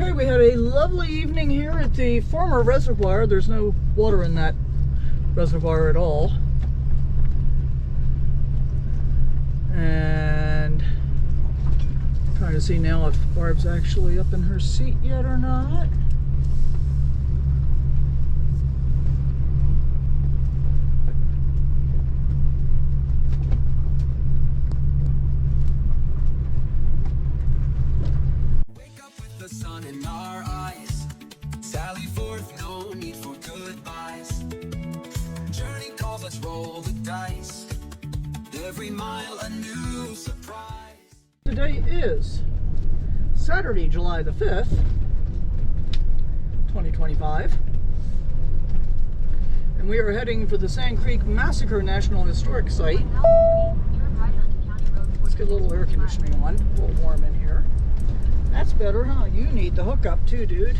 Okay, we had a lovely evening here at the former reservoir. There's no water in that reservoir at all. And trying to see now if Barb's actually up in her seat yet or not. Sun in our eyes, sally forth, no need for goodbyes. Journey calls, let's roll the dice. Every mile a new surprise. Today is Saturday, July the 5th, 2025. And we are heading for the Sand Creek Massacre National Historic Site. Let's get a little air conditioning on, a little warm in here. That's better, huh? You need the hookup too, dude.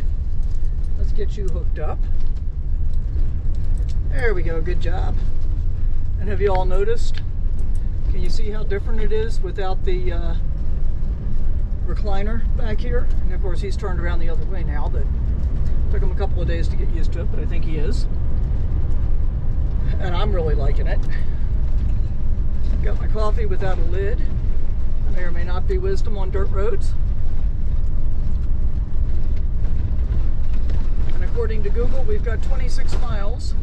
Let's get you hooked up. There we go, good job. And have you all noticed? Can you see how different it is without the recliner back here? And of course he's turned around the other way now, but it took him a couple of days to get used to it, but I think he is. And I'm really liking it. Got my coffee without a lid. May or may not be wisdom on dirt roads. According to Google, we've got 26 miles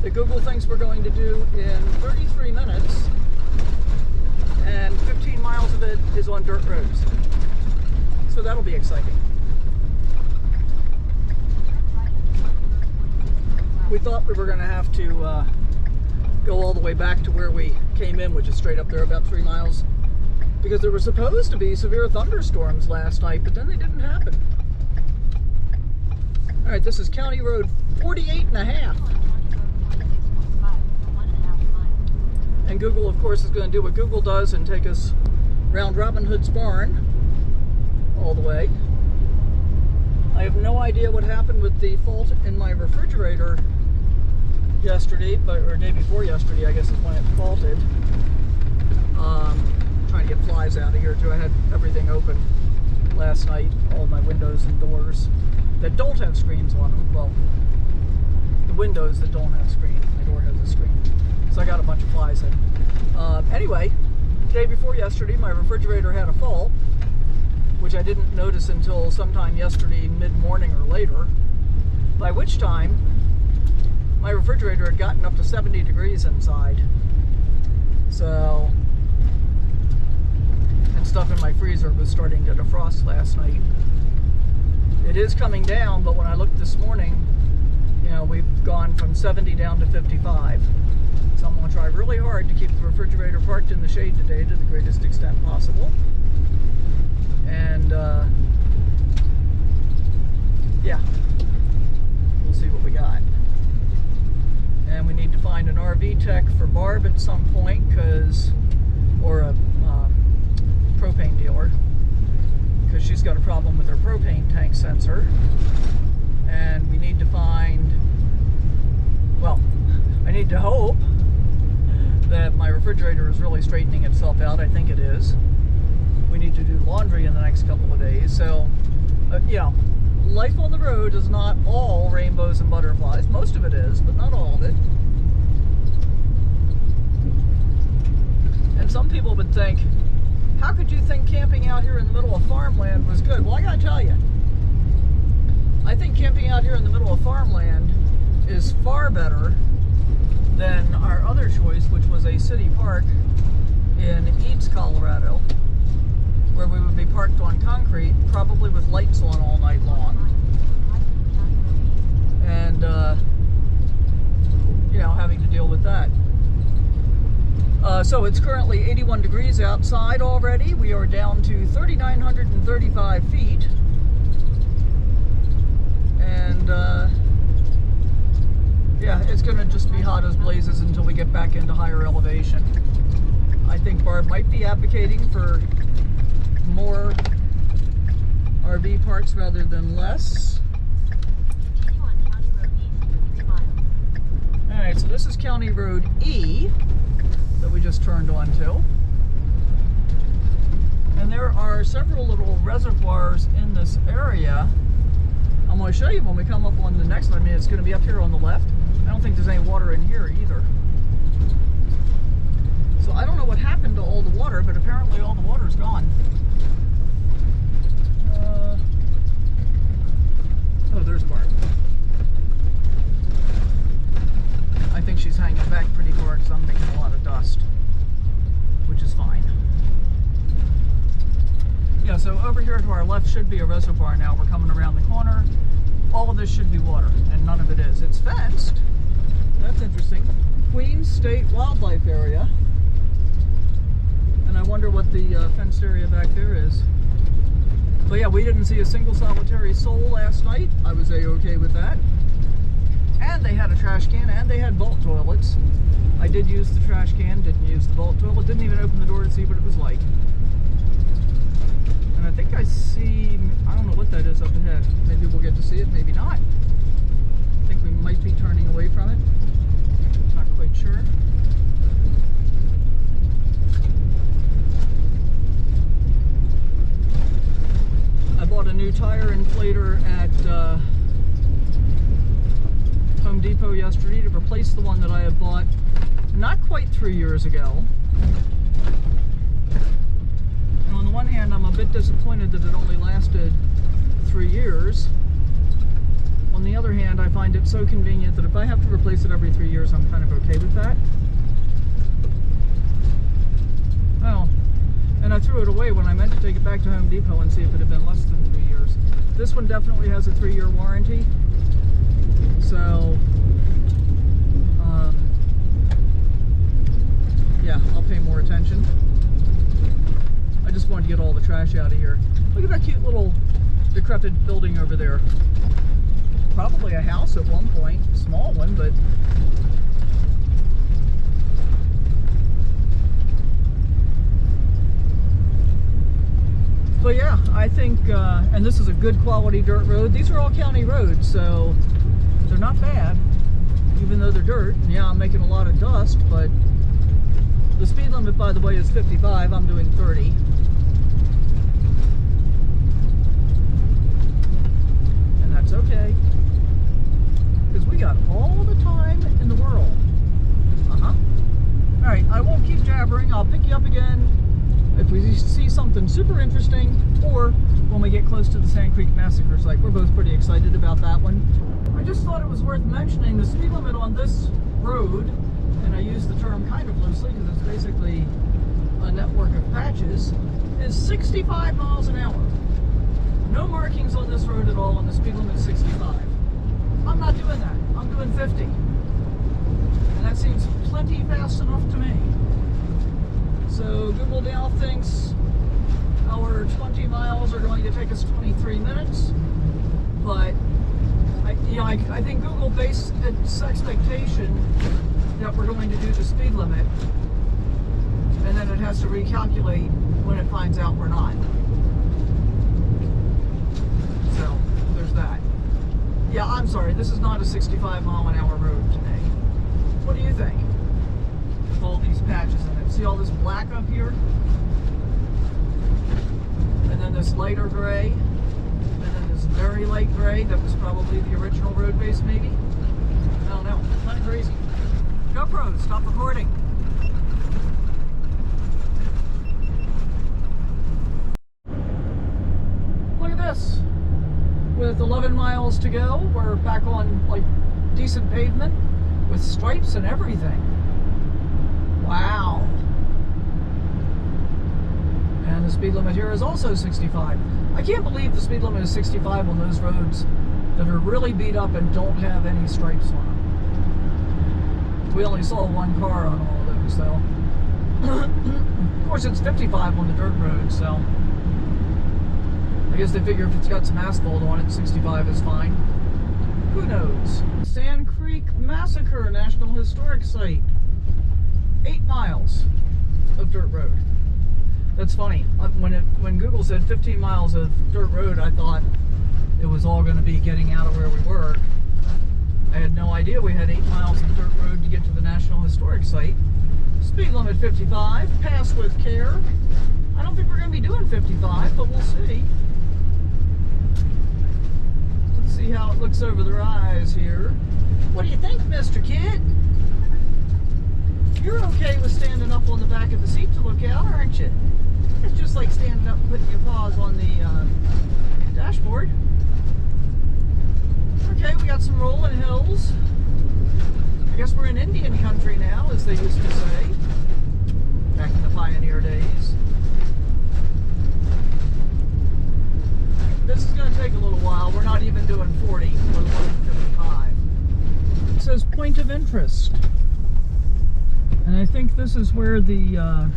that Google thinks we're going to do in 33 minutes, and 15 miles of it is on dirt roads. So that'll be exciting. We thought we were going to have to go all the way back to where we came in, which is straight up there about 3 miles, because there were supposed to be severe thunderstorms last night, but then they didn't happen. All right, this is County Road 48.5. And Google, of course, is going to do what Google does and take us around Robin Hood's barn all the way. I have no idea what happened with the fault in my refrigerator yesterday, or day before yesterday, I guess is when it faulted. Trying to get flies out of here too. I had everything open last night, all my windows and doors that don't have screens on them. Well, the windows that don't have screens, my door has a screen. So I got a bunch of flies in. Anyway, day before yesterday, my refrigerator had a fault, which I didn't notice until sometime yesterday mid-morning or later, by which time my refrigerator had gotten up to 70 degrees inside. So, and stuff in my freezer was starting to defrost last night. It is coming down, but when I looked this morning, you know, we've gone from 70 down to 55. So I'm going to try really hard to keep the refrigerator parked in the shade today to the greatest extent possible. And, yeah, we'll see what we got. And we need to find an RV tech for Barb at some point, or a propane dealer, because she's got a problem with her propane tank sensor. And we need to find, well, I need to hope that my refrigerator is really straightening itself out. I think it is. We need to do laundry in the next couple of days. So, you know, life on the road is not all rainbows and butterflies. Most of it is, but not all of it. And some people would think, how could you think camping out here in the middle of farmland was good? Well, I gotta tell you, I think camping out here in the middle of farmland is far better than our other choice, which was a city park in Eads, Colorado, where we would be parked on concrete, probably with lights on all night long. And, you know, having to deal with that. So it's currently 81 degrees outside already. We are down to 3,935 feet. And, yeah, it's going to just be hot as blazes until we get back into higher elevation. I think Barb might be advocating for more RV parks rather than less. Alright, so this is County Road E that we just turned onto. And there are several little reservoirs in this area show you when we come up on the next one. I mean, it's going to be up here on the left. I don't think there's any water in here either. So I don't know what happened to all the water, but apparently all the water's gone. Oh, there's Barb. I think she's hanging back pretty far because I'm making a lot of dust, which is fine. Yeah, so over here to our left should be a reservoir now. We're coming around the corner. All of this should be water, and none of it is. It's fenced. That's interesting. Queens State Wildlife Area. And I wonder what the fenced area back there is. But yeah, we didn't see a single solitary soul last night. I was A-okay with that. And they had a trash can, and they had vault toilets. I did use the trash can, didn't use the vault toilet, didn't even open the door to see what it was like. And I think I see, I don't know what that is up ahead. Maybe we'll get to see it, maybe not. I think we might be turning away from it. Not quite sure. I bought a new tire inflator at Home Depot yesterday to replace the one that I had bought not quite 3 years ago. And on the one hand, I'm a bit disappointed that it only lasted 3 years. On the other hand, I find it so convenient that if I have to replace it every 3 years, I'm kind of okay with that. Well, and I threw it away when I meant to take it back to Home Depot and see if it had been less than 3 years. This one definitely has a 3-year warranty. So, yeah, I'll pay more attention. I just wanted to get all the trash out of here. Look at that cute little decrepit building over there. Probably a house at one point, small one, but yeah, I think, and this is a good quality dirt road. These are all county roads, so they're not bad, even though they're dirt. And yeah, I'm making a lot of dust, but the speed limit, by the way, is 55. I'm doing 30. And that's okay, because we got all the time in the world. All right, I won't keep jabbering. I'll pick you up again if we see something super interesting, or when we get close to the Sand Creek Massacre site. We're both pretty excited about that one. I just thought it was worth mentioning the speed limit on this road, and I use the term kind of loosely because it's basically a network of patches, is 65 miles an hour. No markings on this road at all, and the speed limit is 65. I'm not doing that. I'm doing 50. And that seems plenty fast enough to me. So Google now thinks our 20 miles are going to take us 23 minutes, but I think Google based its expectation that we're going to do the speed limit, and then it has to recalculate when it finds out we're not. So there's that. Yeah, I'm sorry, this is not a 65 mile an hour road today. What do you think? With all these patches in it. See all this black up here? And then this lighter gray. And then this very light gray that was probably the original road base maybe. I don't know. Kind of crazy. GoPro, stop recording. Look at this. With 11 miles to go, we're back on like decent pavement with stripes and everything. Wow. And the speed limit here is also 65. I can't believe the speed limit is 65 on those roads that are really beat up and don't have any stripes on them. We only saw one car on all of those, though. Of course, it's 55 on the dirt road, so I guess they figure if it's got some asphalt on it, 65 is fine. Who knows? Sand Creek Massacre National Historic Site. 8 miles of dirt road. That's funny. When Google said 15 miles of dirt road, I thought it was all going to be getting out of where we were. I had no idea we had 8 miles of dirt road to get to the National Historic Site. Speed limit 55. Pass with care. I don't think we're going to be doing 55, but we'll see. Let's see how it looks over the rise here. What do you think, Mr. Kid? You're okay with standing up on the back of the seat to look out, aren't you? It's just like standing up and putting your paws on the dashboard. Okay, we got some rolling hills. I guess we're in Indian country now, as they used to say, back in the pioneer days. This is going to take a little while. We're not even doing 40, let alone 55. It says point of interest. And I think this is where the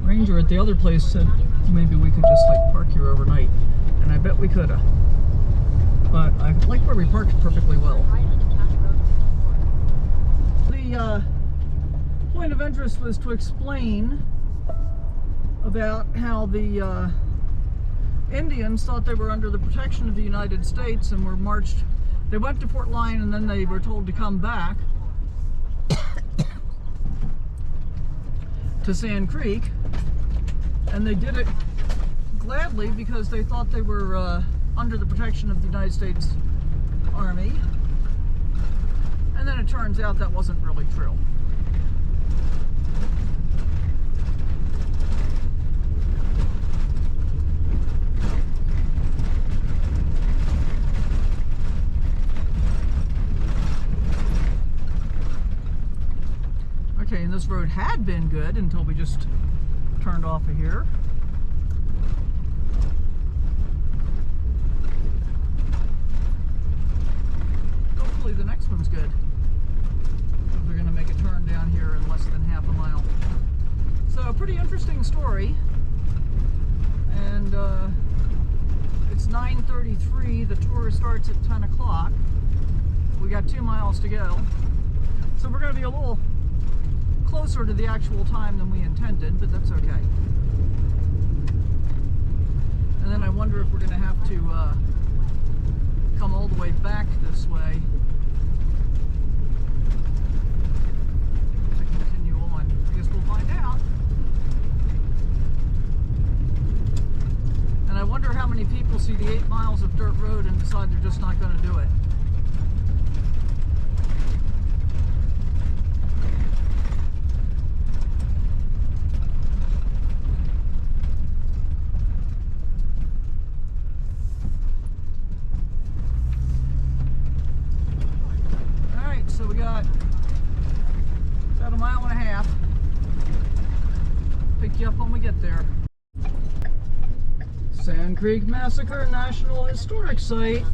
ranger at the other place said maybe we could just like park here overnight. And I bet we could have. But I like where we parked perfectly well. The point of interest was to explain about how the Indians thought they were under the protection of the United States and were marched. They went to Fort Lyon and then they were told to come back to Sand Creek, and they did it gladly because they thought they were under the protection of the United States Army. And then it turns out that wasn't really true. Okay, and this road had been good until we just turned off of here. Hopefully the next one's good. We're going to make a turn down here in less than half a mile. So, a pretty interesting story. And it's 9:33. The tour starts at 10 o'clock. We got 2 miles to go. So we're going to be a little closer to the actual time than we intended, but that's okay. And then I wonder if we're going to have to come all the way back this way to continue on. I guess we'll find out. And I wonder how many people see the 8 miles of dirt road and decide they're just not going to do it. So we got about 1.5 miles. Pick you up when we get there. Sand Creek Massacre National Historic Site.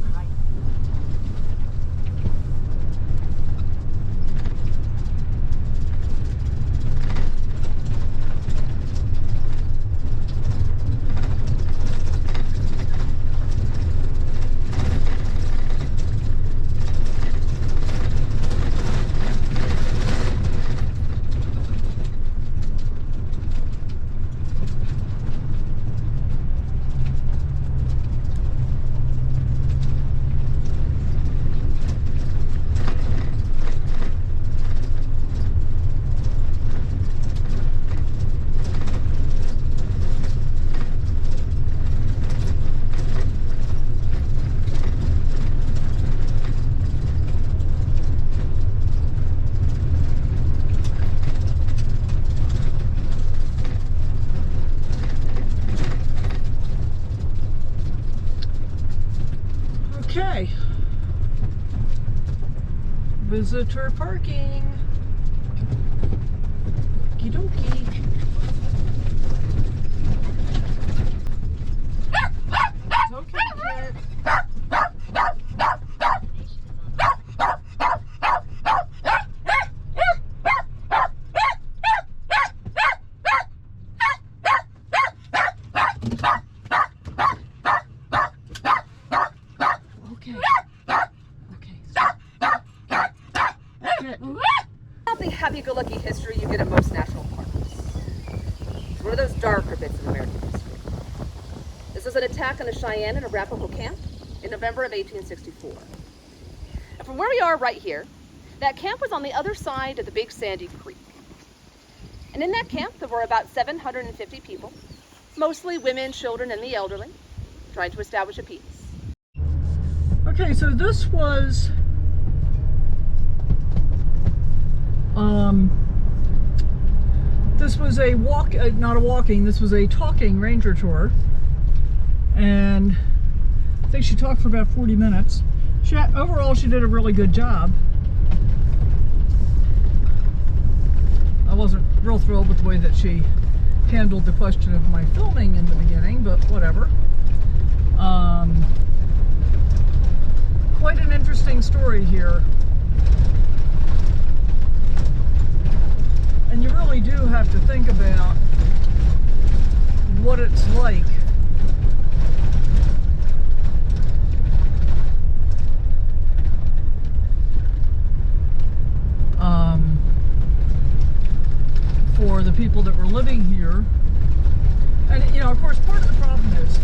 Okay. Visitor parking. Okie dokie. It's okay, kid. Not the happy-go-lucky history you get at most national parks. It's one of those darker bits of American history. This was an attack on a Cheyenne and Arapaho camp in November of 1864. And from where we are right here, that camp was on the other side of the Big Sandy Creek. And in that camp, there were about 750 people, mostly women, children, and the elderly, trying to establish a peace. Okay, so this was a walk, not a walking, this was a talking ranger tour, and I think she talked for about 40 minutes. Overall, she did a really good job. I wasn't real thrilled with the way that she handled the question of my filming in the beginning, but whatever. Quite an interesting story here. And you really do have to think about what it's like for the people that were living here. And, you know, of course, part of the problem is,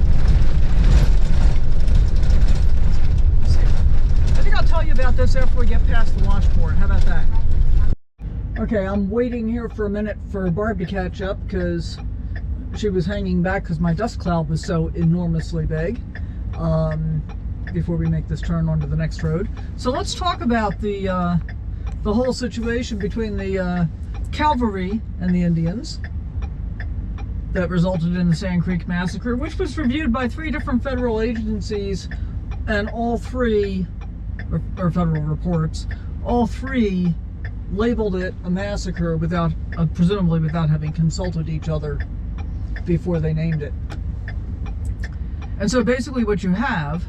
I think I'll tell you about this after we get past the washboard. How about that? Okay, I'm waiting here for a minute for Barb to catch up because she was hanging back because my dust cloud was so enormously big before we make this turn onto the next road. So let's talk about the whole situation between the cavalry and the Indians that resulted in the Sand Creek Massacre, which was reviewed by 3 different federal agencies, and all 3, or federal reports, all 3 labeled it a massacre without, presumably without having consulted each other before they named it. And so basically what you have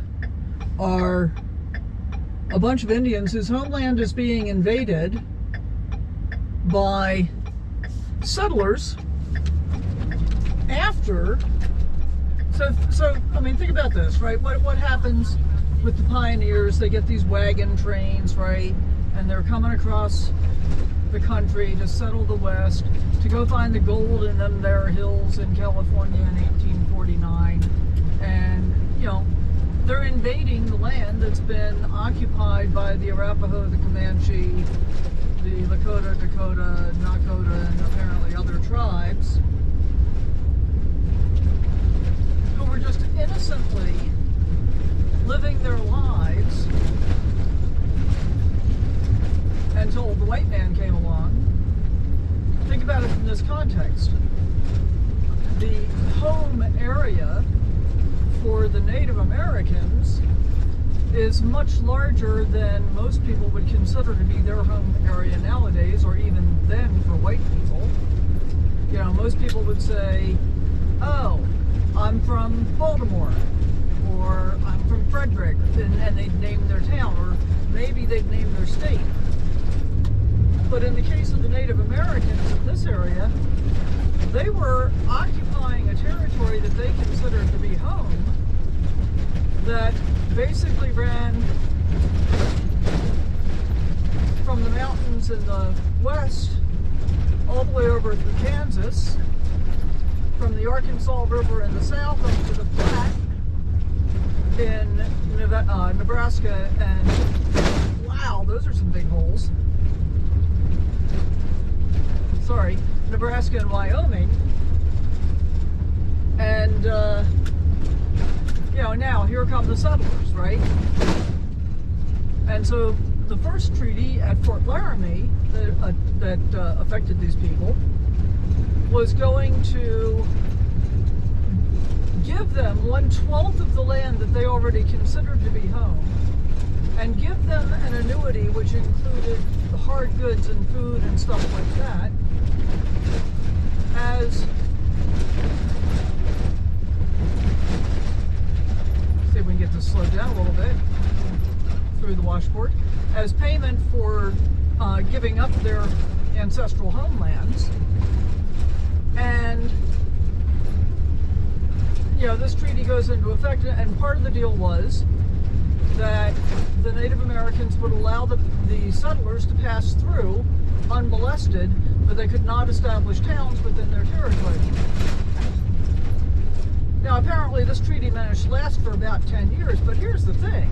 are a bunch of Indians whose homeland is being invaded by settlers after. So I mean, think about this, right? What happens with the pioneers? They get these wagon trains, right? And they're coming across the country to settle the West, to go find the gold in them there hills in California in 1849. And, you know, they're invading the land that's been occupied by the Arapaho, the Comanche, the Lakota, Dakota, Nakota, and apparently other tribes, who were just innocently living their lives until the white man came along. Think about it in this context. The home area for the Native Americans is much larger than most people would consider to be their home area nowadays, or even then for white people. You know, most people would say, oh, I'm from Baltimore, or I'm from Frederick, and they'd name their town, or maybe they'd name their state. But in the case of the Native Americans in this area, they were occupying a territory that they considered to be home, that basically ran from the mountains in the west all the way over through Kansas, from the Arkansas River in the south up to the Platte in Nebraska, and wow, those are some big holes. Sorry, Nebraska and Wyoming. And you know, now here come the settlers, right? And so the first treaty at Fort Laramie that affected these people was going to give them 1/12 of the land that they already considered to be home, and give them an annuity which included the hard goods and food and stuff like that, as see if we can get this slowed down a little bit through the washboard, as payment for giving up their ancestral homelands. And you know, this treaty goes into effect, and part of the deal was that the Native Americans would allow the settlers to pass through unmolested, but they could not establish towns within their territory. Now, apparently this treaty managed to last for about 10 years, but here's the thing,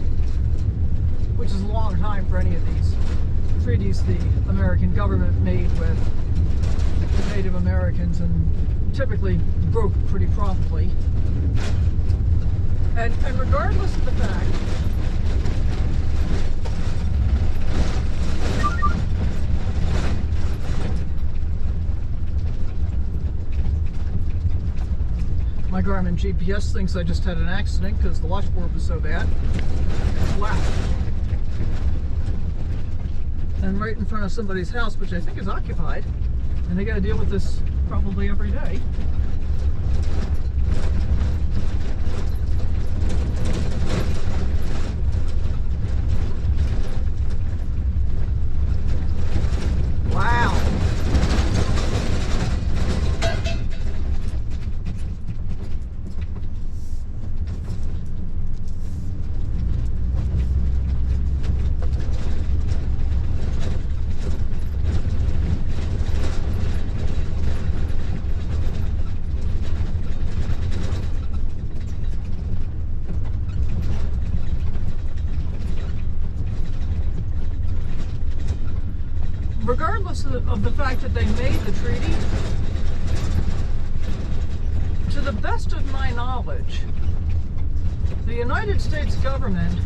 which is a long time for any of these treaties the American government made with Native Americans, and typically broke pretty promptly. And regardless of the fact Garmin GPS thinks I just had an accident because the washboard was so bad. Wow. And right in front of somebody's house, which I think is occupied. And they got to deal with this probably every day. Wow. Regardless of the fact that they made the treaty, to the best of my knowledge, the United States government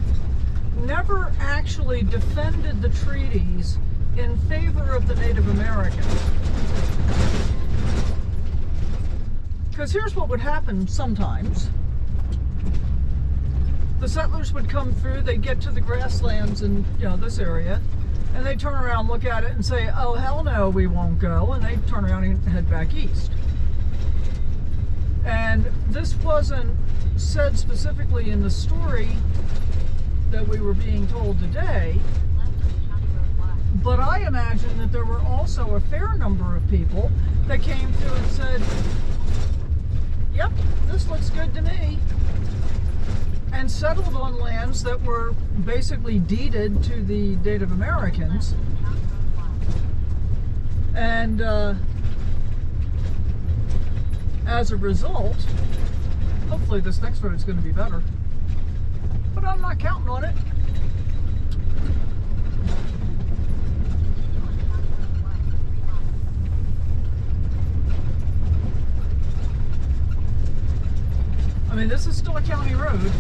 never actually defended the treaties in favor of the Native Americans. Because here's what would happen sometimes. The settlers would come through, they'd get to the grasslands in, this area, and they turn around, look at it, and say, oh, hell no, we won't go. And they turn around and head back east. And this wasn't said specifically in the story that we were being told today. But I imagine that there were also a fair number of people that came through and said, yep, this looks good to me. And settled on lands that were basically deeded to the Native Americans. And as a result, hopefully this next road is going to be better. But I'm not counting on it. I mean, this is still a county road.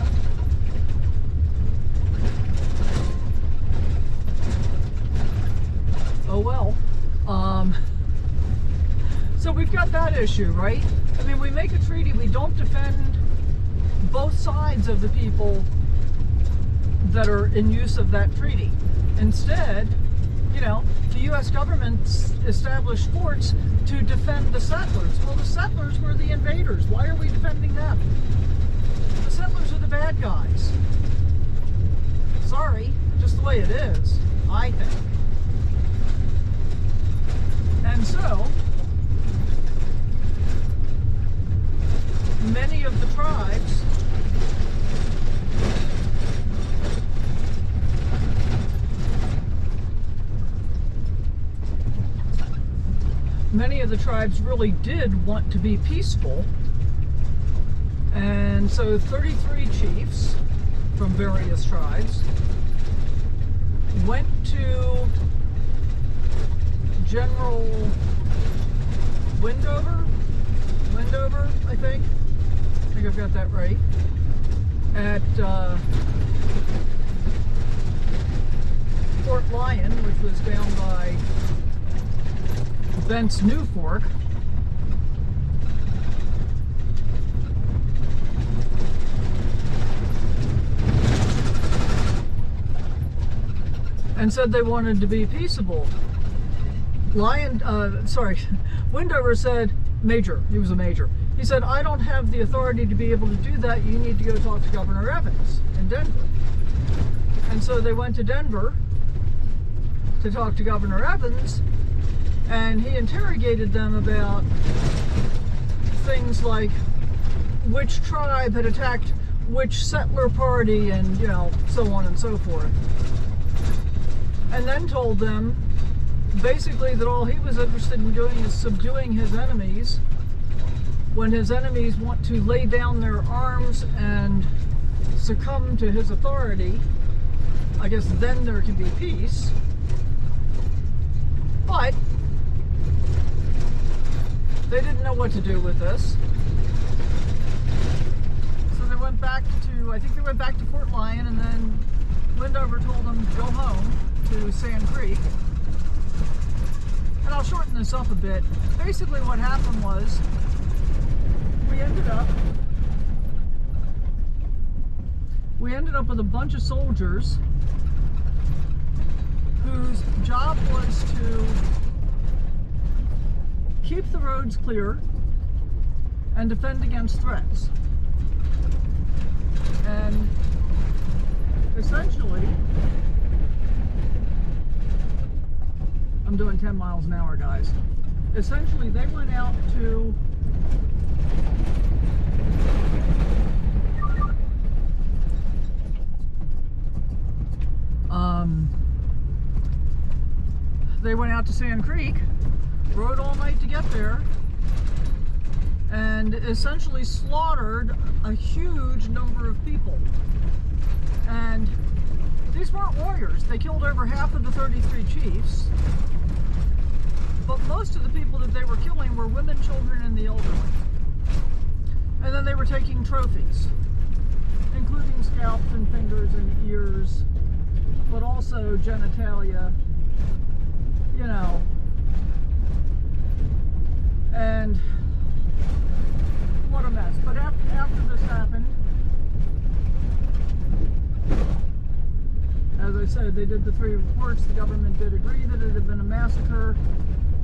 Oh well. So we've got that issue, right? I mean, we make a treaty, we don't defend both sides of the people that are in use of that treaty. Instead, the U.S. government established forts to defend the settlers. Well, the settlers were the invaders. Why are we defending them? The settlers are the bad guys. Sorry, just the way it is, I think. And so, many of the tribes really did want to be peaceful. And so 33 chiefs from various tribes went to General Windover, I think I've got that right, at Fort Lyon, which was down by Bent's New Fork. And said they wanted to be peaceable. Windover said, Major, he was a major. He said, I don't have the authority to be able to do that. You need to go talk to Governor Evans in Denver. And so they went to Denver to talk to Governor Evans, and he interrogated them about things like which tribe had attacked which settler party and, so on and so forth. And then told them basically that all he was interested in doing is subduing his enemies. When his enemies want to lay down their arms and succumb to his authority, I guess then there can be peace. But they didn't know what to do with this. So they went back to, I think they went back to Fort Lyon, and then Windover told them to go home to Sand Creek. And I'll shorten this up a bit. Basically what happened was we ended up we ended up with a bunch of soldiers whose job was to keep the roads clear and defend against threats. And essentially, I'm doing 10 miles an hour, guys. Essentially, they went out to Sand Creek, rode all night to get there, and essentially slaughtered a huge number of people. And these weren't warriors. They killed over half of the 33 chiefs, but most of the people that they were killing were women, children, and the elderly. And then they were taking trophies, including scalps and fingers and ears, but also genitalia, you know. And what a mess. But after this happened, as I said, they did the 3 reports. The government did agree that it had been a massacre.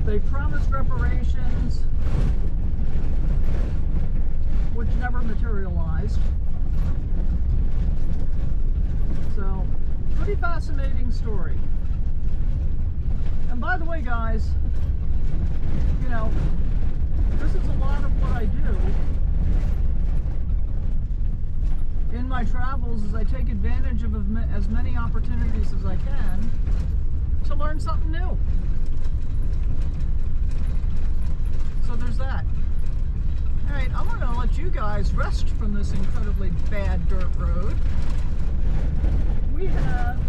They promised reparations, which never materialized. So, pretty fascinating story. And by the way, guys, you know, this is a lot of what I do in my travels, is I take advantage of as many opportunities as I can to learn something new. So there's that. Alright, I'm going to let you guys rest from this incredibly bad dirt road. We have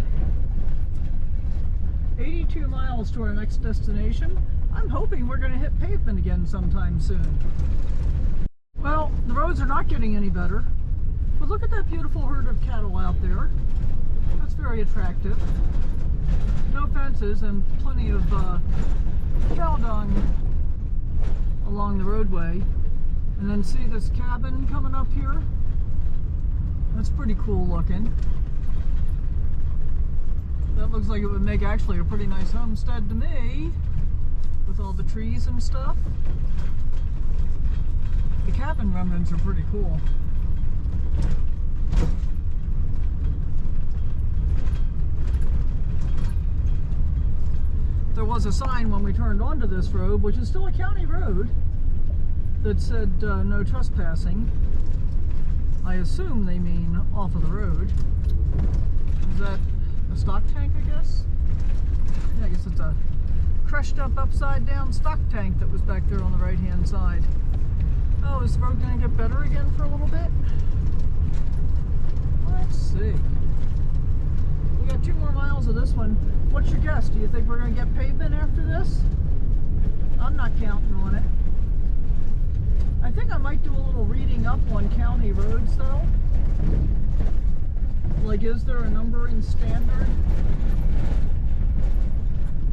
82 miles to our next destination. I'm hoping we're going to hit pavement again sometime soon. Well, the roads are not getting any better, but look at that beautiful herd of cattle out there. That's very attractive. No fences and plenty of cow dung along the roadway. And then see this cabin coming up here? That's pretty cool looking. That looks like it would make actually a pretty nice homestead to me, with all the trees and stuff. The cabin remnants are pretty cool. There was a sign when we turned onto this road, which is still a county road, that said no trespassing. I assume they mean off of the road. Is that a stock tank, I guess? Yeah, I guess it's a crushed up upside down stock tank that was back there on the right hand side. Oh, is the road going to get better again for a little bit? Let's see. We got 2 more miles of this one. What's your guess? Do you think we're going to get pavement after this? I'm not counting on it. I think I might do a little reading up on county roads though. Like, is there a numbering standard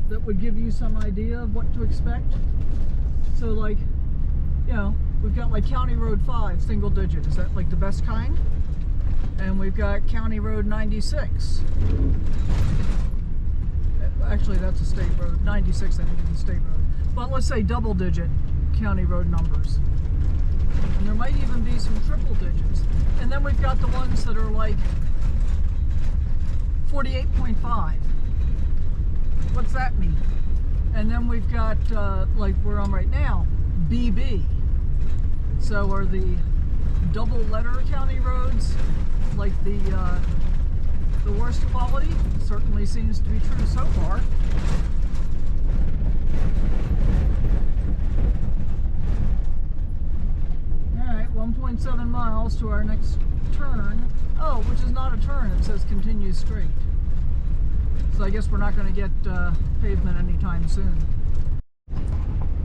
that would give you some idea of what to expect? So like, you know, we've got like County Road 5, single digit. Is that like the best kind? And we've got County Road 96. Actually, that's a state road. 96, I think, is a state road. But let's say double digit county road numbers. And there might even be some triple digits. And then we've got the ones that are like 48.5. What's that mean? And then we've got, like where I'm right now, BB. So are the double letter county roads like the worst quality? Certainly seems to be true so far. Alright, 1.7 miles to our next turn. Oh, which is not a turn, it says continue straight. So I guess we're not going to get pavement anytime soon.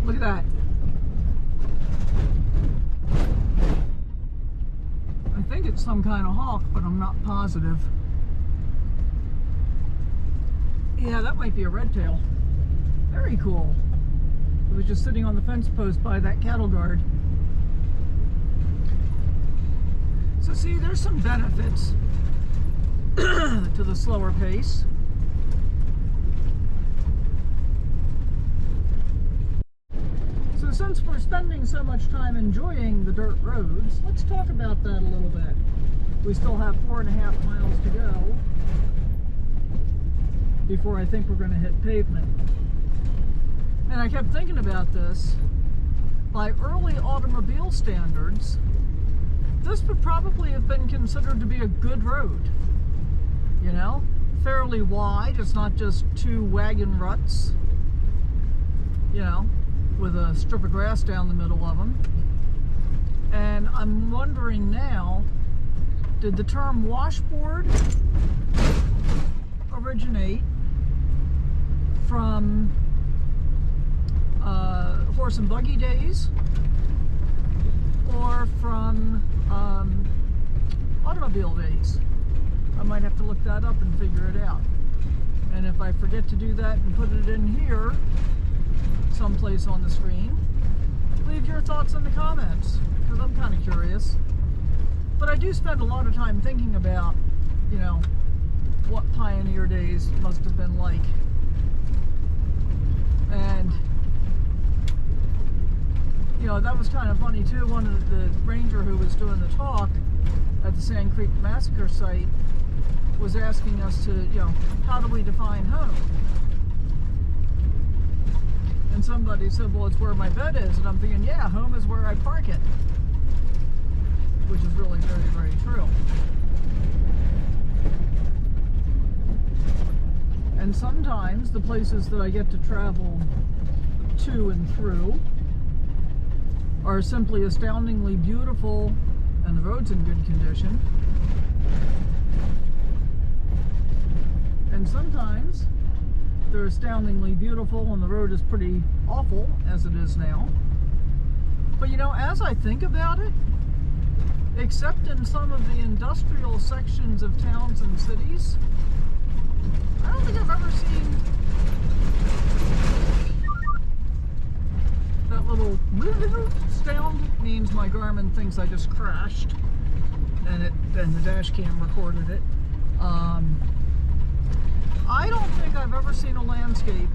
Look at that. I think it's some kind of hawk, but I'm not positive. Yeah, that might be a red tail. Very cool. It was just sitting on the fence post by that cattle guard. So see, there's some benefits a slower pace. So since we're spending so much time enjoying the dirt roads, let's talk about that a little bit. We still have 4.5 miles to go before I think we're going to hit pavement. And I kept thinking about this. By early automobile standards, this would probably have been considered to be a good road. You know, fairly wide. It's not just two wagon ruts, you know, with a strip of grass down the middle of them. And I'm wondering now, did the term washboard originate from horse and buggy days, or from automobile days? I might have to look that up and figure it out. And if I forget to do that and put it in here, someplace on the screen, leave your thoughts in the comments, because I'm kind of curious. But I do spend a lot of time thinking about, you know, what pioneer days must have been like. And you know, that was kind of funny too. One of the ranger who was doing the talk at the Sand Creek Massacre site was asking us to, you know, how do we define home? And somebody said, well, it's where my bed is. And I'm thinking, yeah, home is where I park it. Which is really very, very true. And sometimes the places that I get to travel to and through are simply astoundingly beautiful and the road's in good condition. And sometimes they're astoundingly beautiful and the road is pretty awful, as it is now. But you know, as I think about it, except in some of the industrial sections of towns and cities, I don't think I've ever seen that little sound. Means my Garmin thinks I just crashed, and the dash cam recorded it. I don't think I've ever seen a landscape,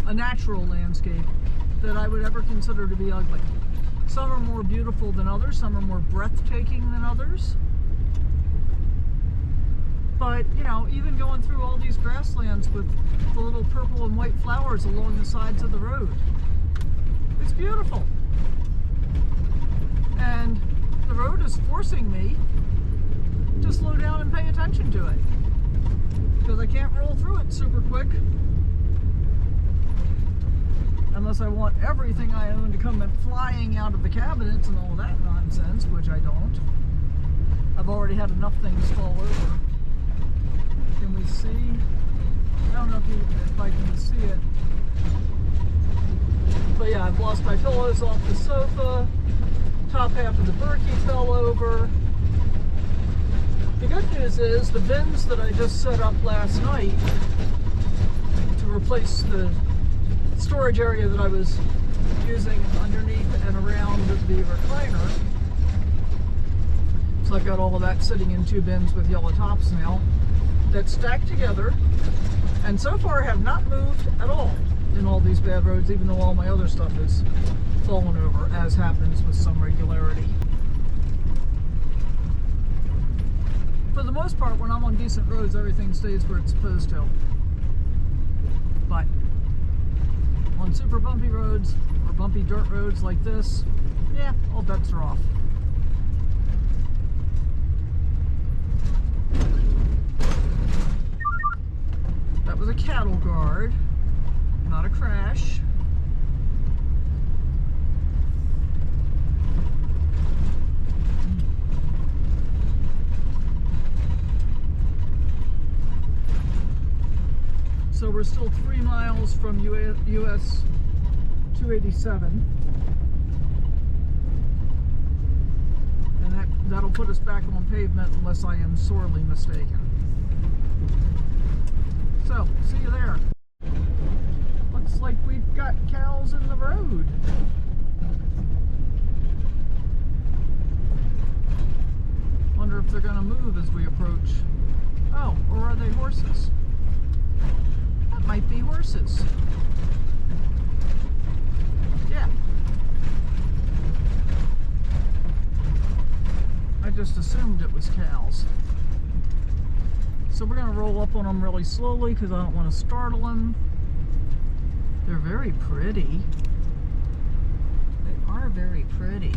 a natural landscape, that I would ever consider to be ugly. Some are more beautiful than others, some are more breathtaking than others. But, you know, even going through all these grasslands with the little purple and white flowers along the sides of the road, it's beautiful. And the road is forcing me to slow down and pay attention to it, because I can't roll through it super quick unless I want everything I own to come flying out of the cabinets and all that nonsense, which I don't. I've already had enough things fall over. Can we see? I don't know if I can see it. But yeah, I've lost my pillows off the sofa. Top half of the Berkey fell over. The good news is the bins that I just set up last night to replace the storage area that I was using underneath and around the recliner. So I've got all of that sitting in 2 bins with yellow tops now that stack together, and so far have not moved at all in all these bad roads, even though all my other stuff is fallen over, as happens with some regularity. For the most part, when I'm on decent roads, everything stays where it's supposed to. But on super bumpy roads, or bumpy dirt roads like this, yeah, all bets are off. That was a cattle guard, not a crash. So we're still 3 miles from US 287. And that'll put us back on pavement unless I am sorely mistaken. So, see you there. Looks like we've got cows in the road. Wonder if they're gonna move as we approach. Oh, or are they horses. That might be horses. Yeah. I just assumed it was cows. So we're going to roll up on them really slowly because I don't want to startle them. They're very pretty. They are very pretty.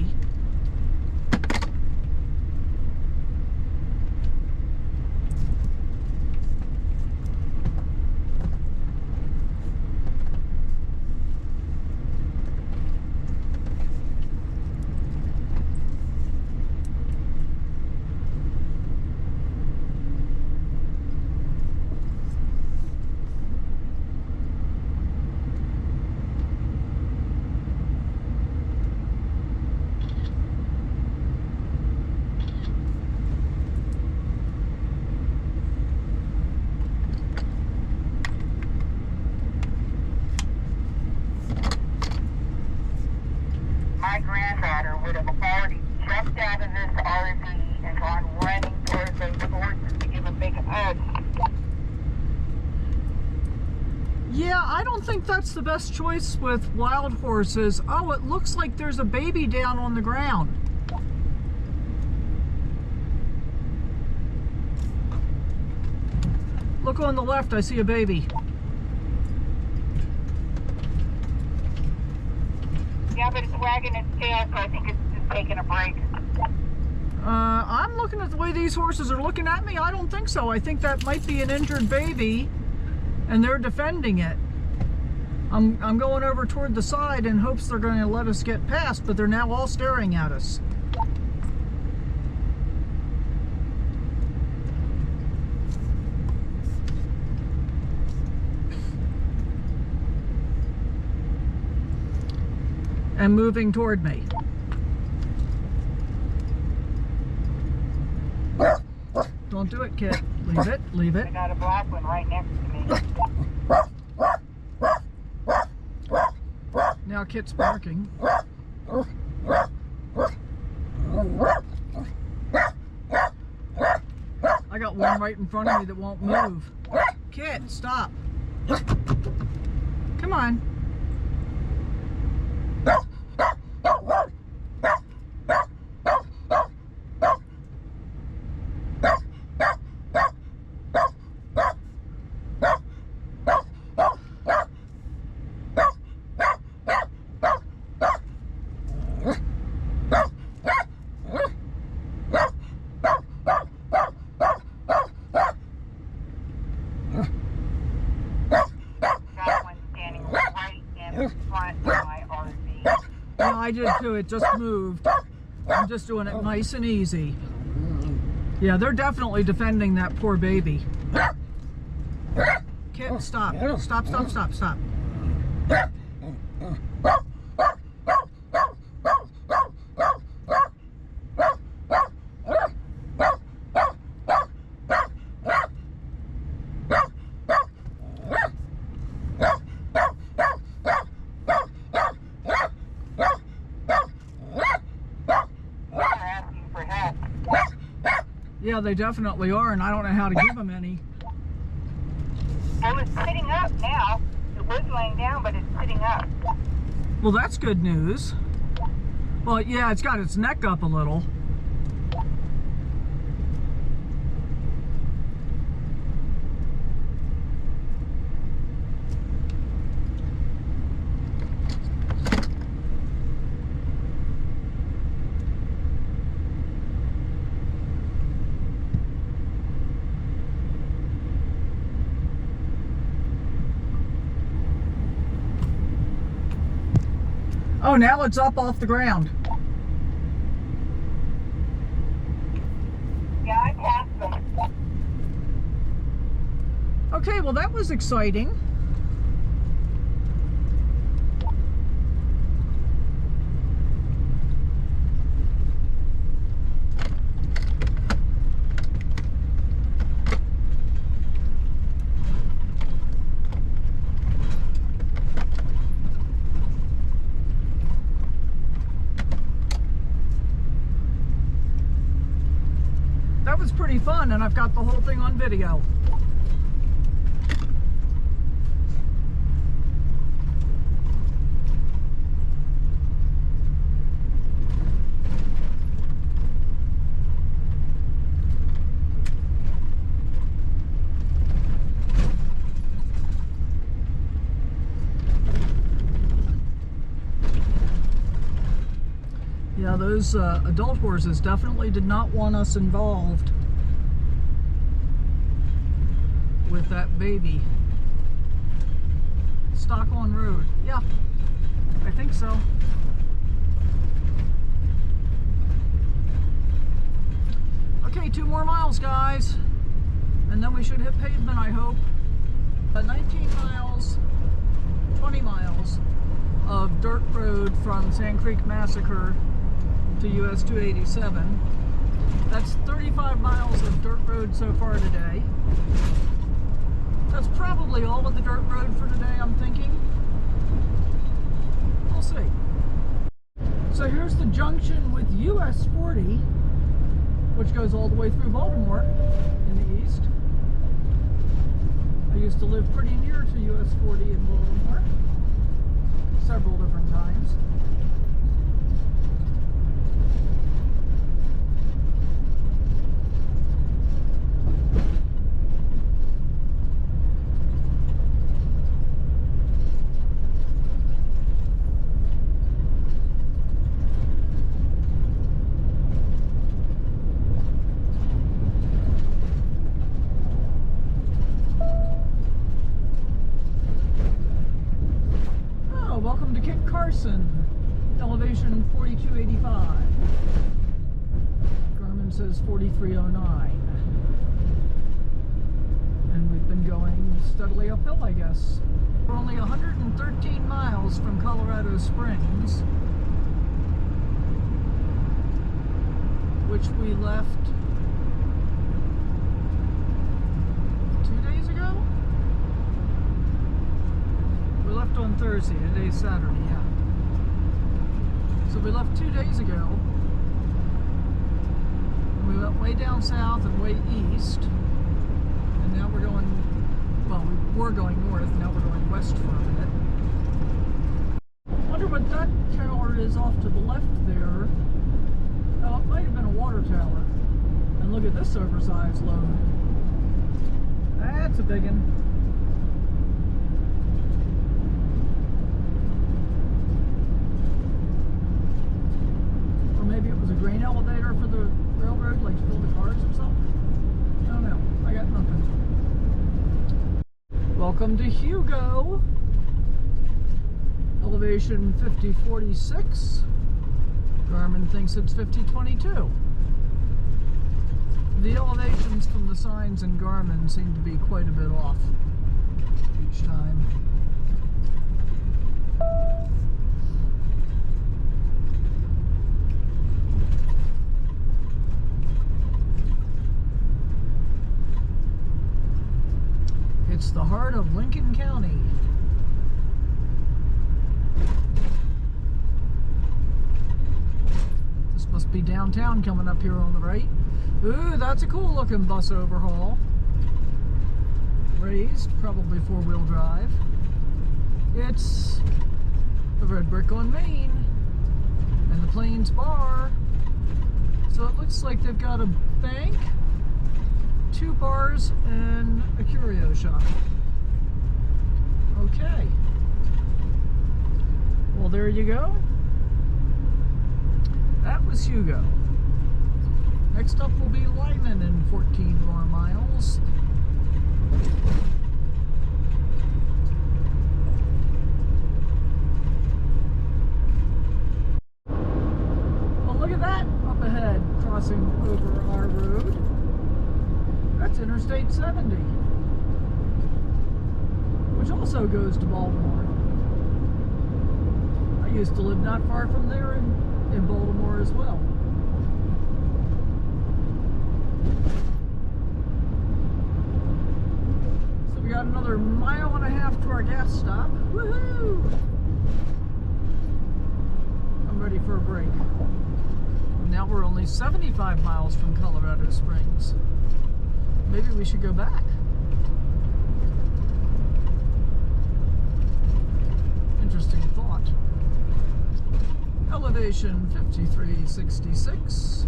My granddaughter would have already jumped out of this RV and gone running towards those horses to give a big hug. Yeah, I don't think that's the best choice with wild horses. Oh, it looks like there's a baby down on the ground. Look on the left, I see a baby. Yeah, but it's wagging its tail, so I think it's just taking a break. I'm looking at the way these horses are looking at me. I don't think so. I think that might be an injured baby, and they're defending it. I'm going over toward the side in hopes they're going to let us get past, but they're now all staring at us. And moving toward me. Don't do it, Kit. Leave it, leave it. I got a black one right next to me. Now Kit's barking. I got one right in front of me that won't move. Kit, stop. Come on. I did too, it just moved. I'm just doing it nice and easy. Yeah, they're definitely defending that poor baby. Kit, stop. Stop, stop, stop, stop. Yeah, they definitely are, and I don't know how to give them any. Well, it's sitting up now. It was laying down, but it's sitting up. Well, that's good news. Well, yeah, it's got its neck up a little. Oh, now it's up off the ground. Yeah, I passed them. Okay, well that was exciting. That was pretty fun, and I've got the whole thing on video. those adult horses definitely did not want us involved with that baby. Stock on road. Yeah, I think so. Okay, 2 more miles, guys. And then we should hit pavement, I hope. 19 miles, 20 miles of dirt road from Sand Creek Massacre to US 287. That's 35 miles of dirt road so far today. That's probably all of the dirt road for today, I'm thinking. We'll see. So here's the junction with US 40, which goes all the way through Baltimore in the east. I used to live pretty near to US 40 in Baltimore several different times. Elevation 4285. Garmin says 4309. And we've been going steadily uphill, I guess. We're only 113 miles from Colorado Springs, which we left 2 days ago? We left on Thursday, today's Saturday, yeah. So we left 2 days ago. We went way down south and way east. And now we're going, well, we were going north, now we're going west for a minute. I wonder what that tower is off to the left there. Oh, it might have been a water tower. And look at this oversized load. That's a big one. Maybe it was a grain elevator for the railroad, like to fill the cars or something. I don't know. I got nothing. Welcome to Hugo. Elevation 5046. Garmin thinks it's 5022. The elevations from the signs in Garmin seem to be quite a bit off each time. It's the heart of Lincoln County. This must be downtown coming up here on the right. Ooh, that's a cool looking bus overhaul. Raised, probably 4-wheel drive. It's the Red Brick on Main and the Plains Bar. So it looks like they've got a bank, 2 bars, and a curio shop. Okay. Well, there you go. That was Hugo. Next up will be Lyman in 14 more miles. Well, look at that up ahead, crossing over our road. That's Interstate 70, which also goes to Baltimore. I used to live not far from there in Baltimore as well. So we got another 1.5 miles to our gas stop. Woohoo! I'm ready for a break. Now we're only 75 miles from Colorado Springs. Maybe we should go back. Interesting thought. Elevation 5366,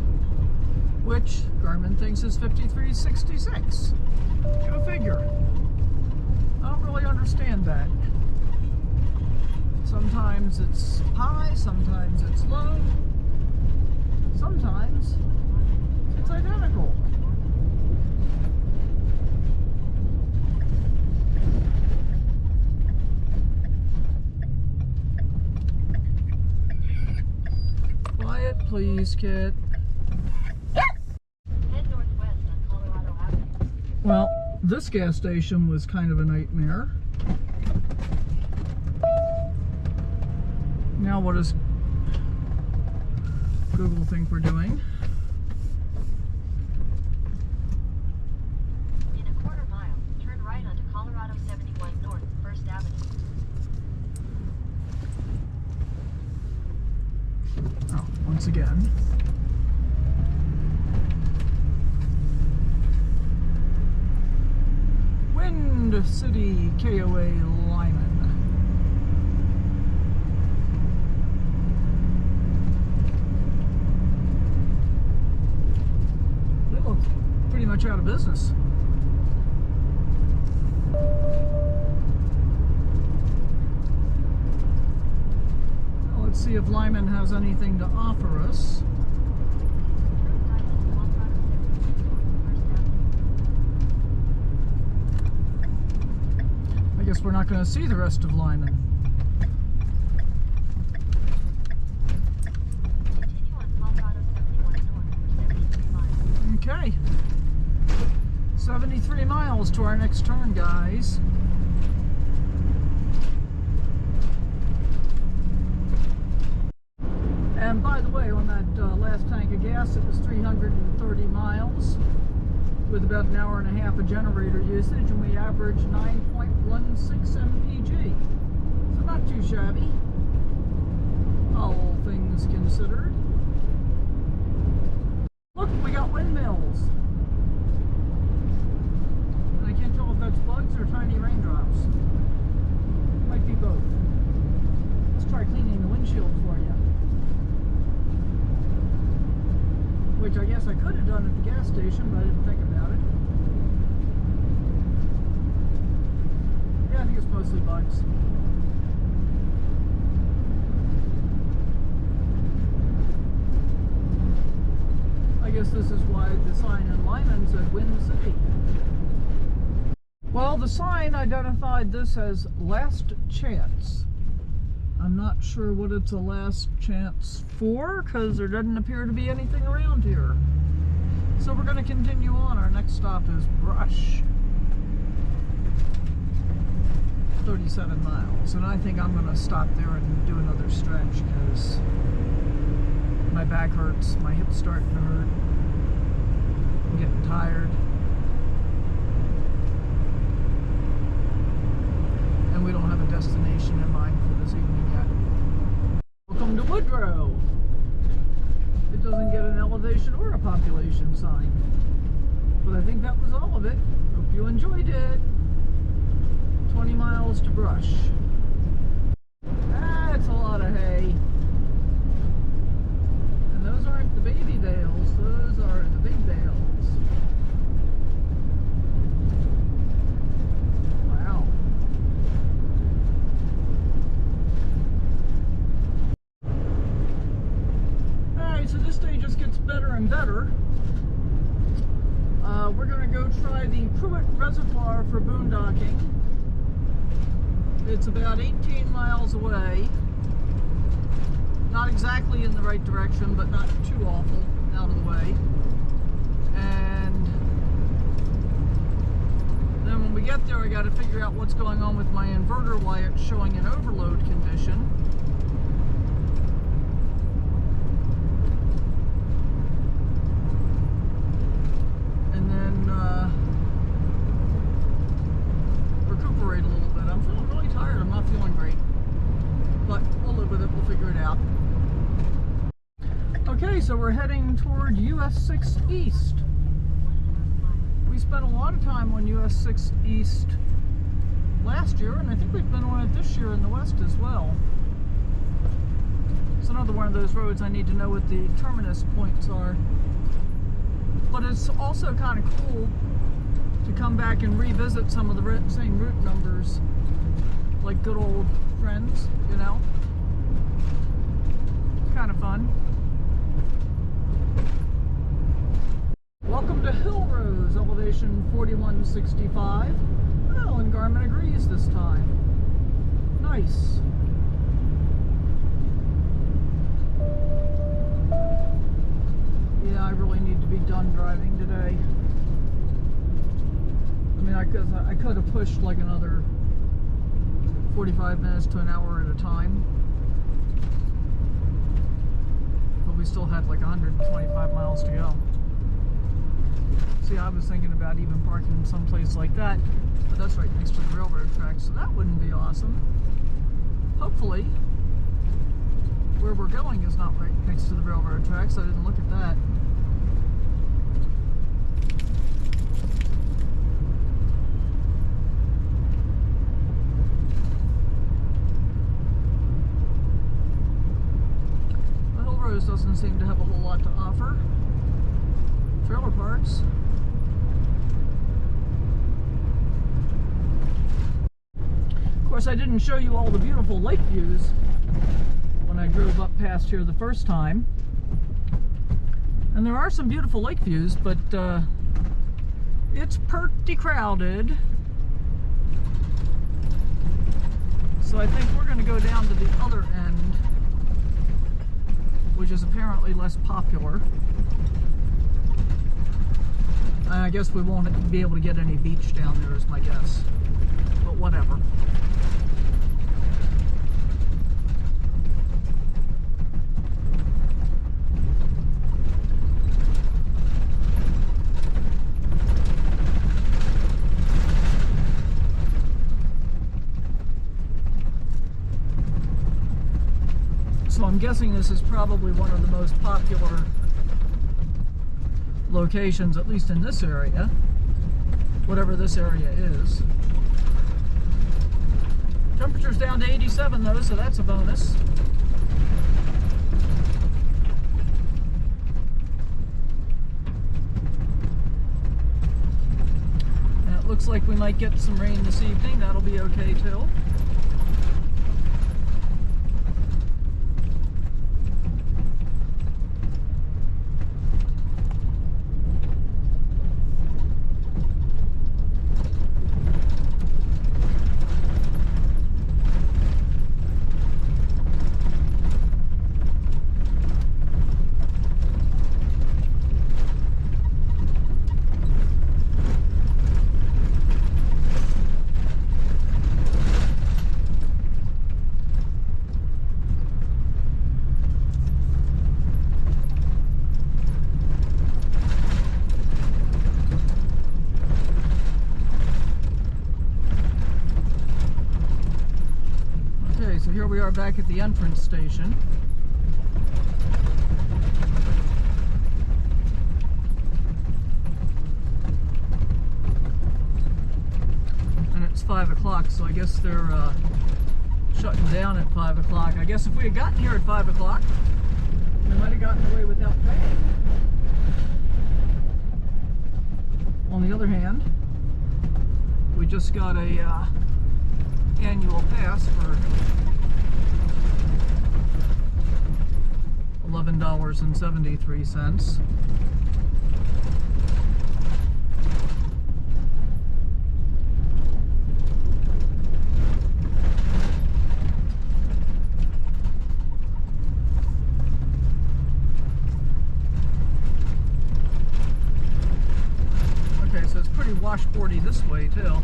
which Garmin thinks is 5366. Go figure. I don't really understand that. Sometimes it's high, sometimes it's low. sometimes it's identical. Quiet, please, Kit. Head northwest on Colorado WMA. Well, this gas station was kind of a nightmare. Now what does Google think we're doing? In a quarter mile, turn right onto Colorado 71 North, 1st Avenue. Oh, once again. Wind City KOA Lyman. They look pretty much out of business. Well, let's see if Lyman has anything to offer us. Turn right onto Colorado 71 North, 1st Avenue. I guess we're not going to see the rest of Lyman. Continue on Colorado 71 North for 73 miles. Okay. 73 miles to our next turn, guys. And by the way, on that last tank of gas, it was 330 miles with about an hour and a half of generator usage, and we averaged 9.16 mpg. So not too shabby, all things considered. Look, we got windmills. And I can't tell if that's bugs or tiny raindrops. Might be both. Let's try cleaning the windshield for you. Which I guess I could have done at the gas station, but I didn't think about it. Yeah, I think it's mostly bugs. I guess this is why the sign in Lyman said Wind City. Well, the sign identified this as last chance. I'm not sure what it's a last chance for, because there doesn't appear to be anything around here. So we're going to continue on. Our next stop is Brush. 37 miles. And I think I'm going to stop there and do another stretch, because my back hurts, my hips starting to hurt. I'm getting tired. And we don't have a destination in mind for this evening yet. Welcome to Woodrow. It doesn't get an elevation or a population sign. But I think that was all of it. Hope you enjoyed it. 20 miles to Brush. That's a lot of hay. And those aren't the baby bales, those are the big bales. Wow. Alright, so this day just gets better and better. We're going to go try the Prewitt Reservoir for boondocking. It's about 18 miles away. Not exactly in the right direction, but not too awful out of the way. And then when we get there, I got to figure out what's going on with my inverter, why it's showing an overload condition. And then recuperate a little bit. I'm feeling really tired. I'm not feeling great. But we'll live with it. We'll figure it out. Okay, so we're heading toward US 6 East. We spent a lot of time on US 6 East last year, and I think we've been on it this year in the west as well. It's another one of those roads I need to know what the terminus points are. But it's also kind of cool to come back and revisit some of the same route numbers, like good old friends, you know? It's kind of fun. Welcome to Hill Rose, elevation 4165. Oh, and Garmin agrees this time. Nice. Yeah, I really need to be done driving today. I mean, I could have pushed like another 45 minutes to an hour at a time. But we still had like 125 miles to go. See, I was thinking about even parking in some place like that, but that's right next to the railroad tracks, so that wouldn't be awesome. Hopefully, where we're going is not right next to the railroad tracks. I didn't look at that. The Hill Rose doesn't seem to have a whole lot to offer. Trailer parks. Of course, I didn't show you all the beautiful lake views when I drove up past here the first time. And there are some beautiful lake views, but it's pretty crowded. So I think we're going to go down to the other end, which is apparently less popular. I guess we won't be able to get any beach down there is my guess, but whatever. So I'm guessing this is probably one of the most popular locations, at least in this area, whatever this area is. Temperature's down to 87 though, so that's a bonus. And it looks like we might get some rain this evening. That'll be okay too. So here we are back at the entrance station. And it's 5 o'clock, so I guess they're shutting down at 5 o'clock. I guess if we had gotten here at 5 o'clock, we might have gotten away without paying. On the other hand, we just got a annual pass for $11.73. Okay, so it's pretty washboardy this way too.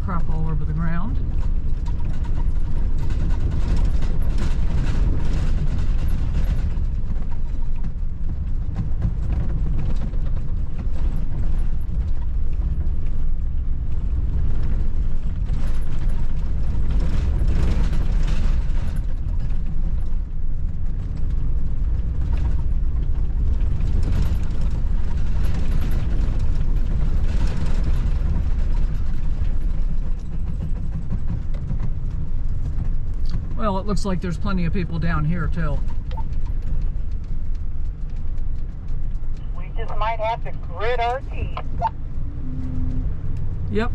Crap all over the ground. Well, it looks like there's plenty of people down here too. We just might have to grit our teeth. Yep.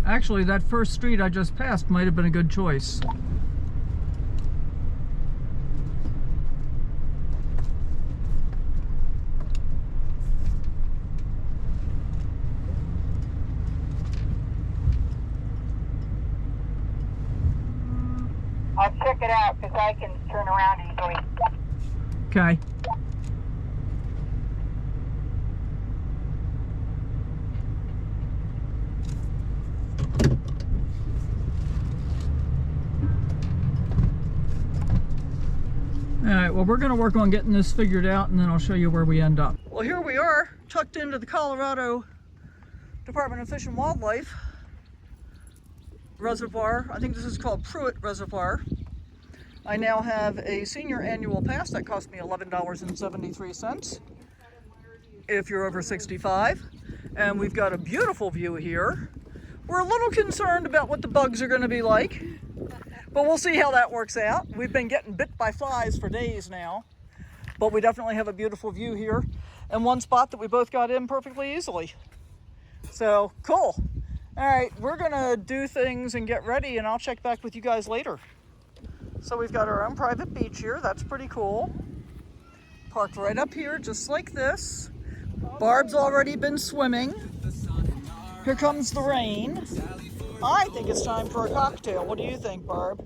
Actually, that first street I just passed might have been a good choice. I'll check it out because I can turn around easily. Okay. Alright, well, we're going to work on getting this figured out, and then I'll show you where we end up. Well, here we are, tucked into the Colorado Department of Fish and Wildlife Reservoir. I think this is called Prewitt Reservoir. I now have a senior annual pass that cost me $11.73 if you're over 65. And we've got a beautiful view here. We're a little concerned about what the bugs are going to be like, but we'll see how that works out. We've been getting bit by flies for days now, but we definitely have a beautiful view here and one spot that we both got in perfectly easily. So, cool. All right, we're gonna do things and get ready, and I'll check back with you guys later. So we've got our own private beach here. That's pretty cool. Parked right up here, just like this. Barb's already been swimming. Here comes the rain. I think it's time for a cocktail. What do you think, Barb?